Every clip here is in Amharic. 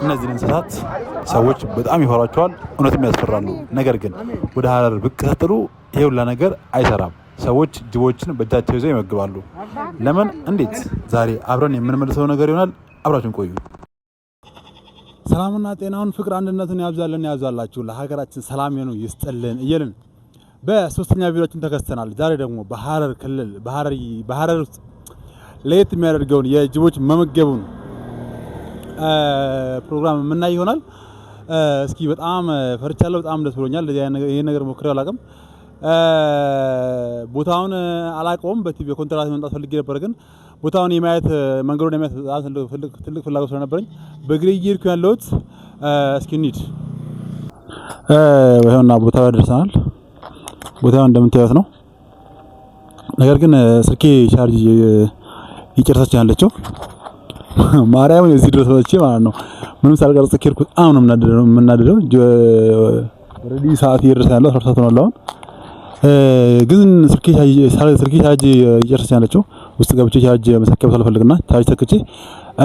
እነዚህ እንስሳት ሰዎች በጣም ይፈሯቸዋል፣ እውነትም ያስፈራሉ። ነገር ግን ወደ ሀረር ብቅ ስትሉ ይሄ ሁላ ነገር አይሰራም። ሰዎች ጅቦችን በእጃቸው ይዘው ይመግባሉ። ለምን? እንዴት? ዛሬ አብረን የምንመልሰው ነገር ይሆናል። አብራችሁን ቆዩ። ሰላምና ጤናውን ፍቅር አንድነትን ያብዛልን ያብዛላችሁ። ለሀገራችን ሰላም የሆኑ ይስጥልን እያልን በሶስተኛ ቪዲዮችን ተከስተናል። ዛሬ ደግሞ በሀረር ክልል በሀረር ውስጥ ለየት የሚያደርገውን የጅቦች መመገቡን ፕሮግራም የምናይ ይሆናል። እስኪ በጣም ፈርቻለሁ፣ በጣም ደስ ብሎኛል። ይሄን ነገር ሞክሬ አላውቅም። ቦታውን አላውቀውም። በቲቪ ኮንትራት መምጣት ፈልጌ ነበር፣ ግን ቦታውን የማየት መንገዱን የማየት ትልቅ ፍላጎት ስለነበረኝ በእግሬ እየሄድኩ ያለሁት። እስኪ እንሂድ። ይኸውና ቦታው ደርሰናል። ቦታው እንደምታዩት ነው። ነገር ግን ስልኬ ቻርጅ ይጨርሰች ያለችው ማርያም እዚህ ድረስ ወጥቼ ማለት ነው ምንም ሳልቀርጽ ከርኩ አሁን የምናደደው ኦሬዲ ሰዓት እየደረሰ ያለው 12 ነው አሁን። ግን ስልኬ ቻርጅ ይጨርሰች ያለችው ውስጥ ገብቼ ቻርጅ መሰከብ ስለፈልግና ቻርጅ ተክቼ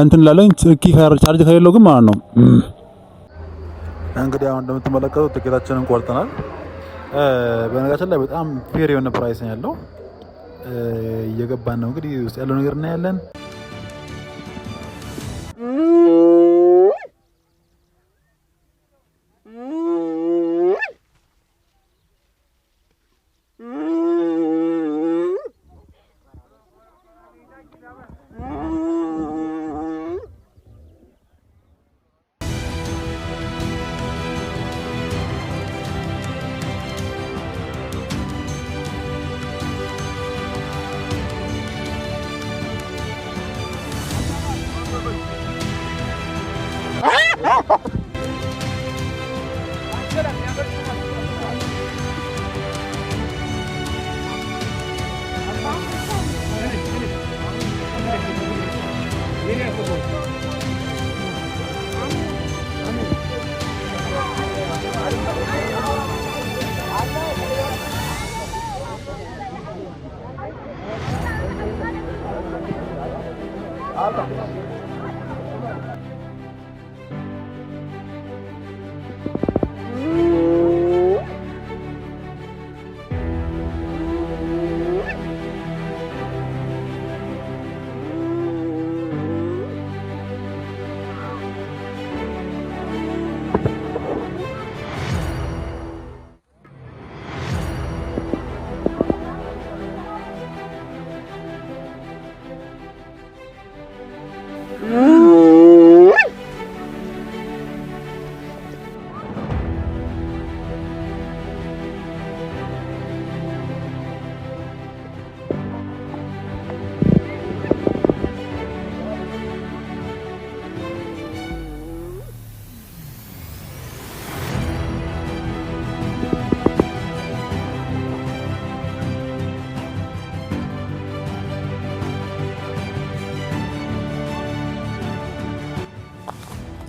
እንትን ላለኝ ስልኬ ቻርጅ ከሌለው ግን ማለት ነው። እንግዲህ አሁን እንደምትመለከቱት ትኬታችንን ቆርጠናል። በነገራችን ላይ በጣም ፌር የሆነ ፕራይስ ነው ያለው። እየገባን ነው እንግዲህ ውስጥ ያለው ነገር እናያለን።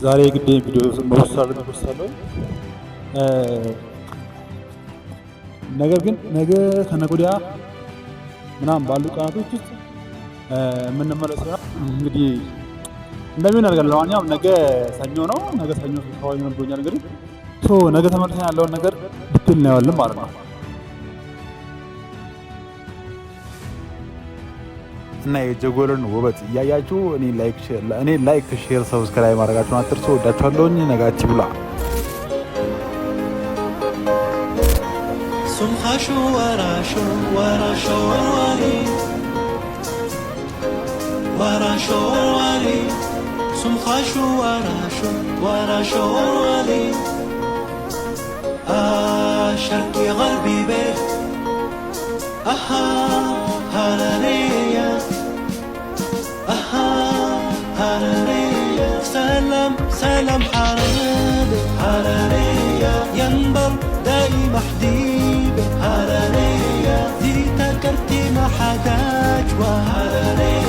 ዛሬ ግዴ ቪዲዮ መወሰዳለሁ። ነገር ግን ነገ ከነገ ወዲያ ምናምን ባሉ ቀናቶች ውስጥ የምንመለስ እንግዲህ እንደምን አድርጋለሁ። አሁን ነገ ሰኞ ነው። ነገ ሰኞ ተዋይ ነው ብሎኛል። እንግዲህ ነገ ተመልሰን ያለውን ነገር ዲቴል እናየዋለን ማለት ነው። እና የጀጎልን ውበት እያያችሁ እኔ ላይክ ሼር ሰብስክራይብ ማድረጋችሁን አትርሱ። ወዳችኋለሁኝ። ነጋችሁ ብላ ሱምኻሹ ወራሹ ወራሹ ወራሊ ሱምኻሹ ወራሹ ወራሹ ወራሊ ሸርቂ ቀልቢ ቤት هررية هررية سلام سلام هررية ينبر دايم حديبة هررية دي تكرتي ما حداج وهررية